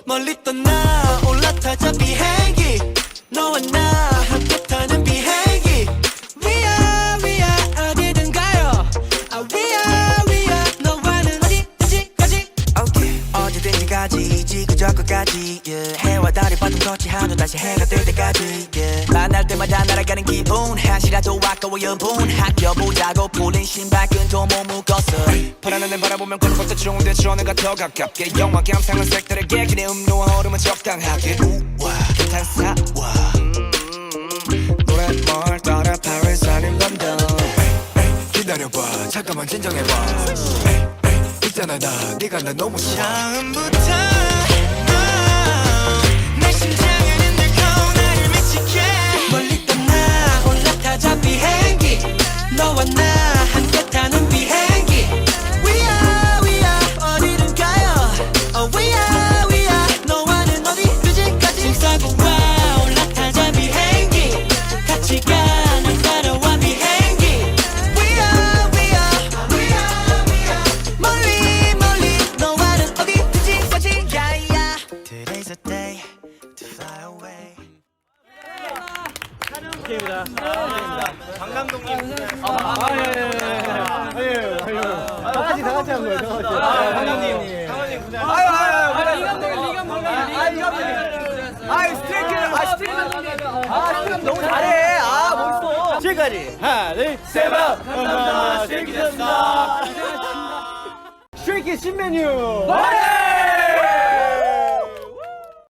멀리 떠나 올라타자 비행기 너와 나 함께 타는 비행기 We are 어디든 가요 We are 너와는 어디든지까지 Okay 어디든지 가지 지구저구까지 yeah. 해와 달이 바닥 터치 하루 다시 해가 뜰 때까지 yeah. 만날 때마다 날아가는 기분 한시라도 아까워 여분 아껴보자고 풀린 신발끈도 못 묶었어 파란 하늘 바라보면 걸을 것도 좋은데 전화가 더 가깝게 영화 감상은 색다르게 기내 음료와 얼음은 적당하게 우와 탄사와 노랫말 따라 Paris 아닌 런던 기다려봐 잠깐만 진정해봐 있잖아 나 네가 나 너무 좋아 처음부터 내 심장은 흔들고 나를 미치게 멀리 떠나 올라타자 비행기 너와 나 함께 타는 비행기 We are 어디든 가요 We are 너와는 어디든지까지 심사고와 올라타자 비행기 같이 가는 따라와 비행기 We are 멀리 너와는 어디든지까지 yeah, yeah. Today's a day to fly away 강 감독님. 다 같이 한 거예요. 감독님. 리 감독님 너무 잘해. 멋있어. 지금까지 하나, 둘, 셋, 감사합니다. 스트레이키즈였습니다. 스트레이키즈 신메뉴.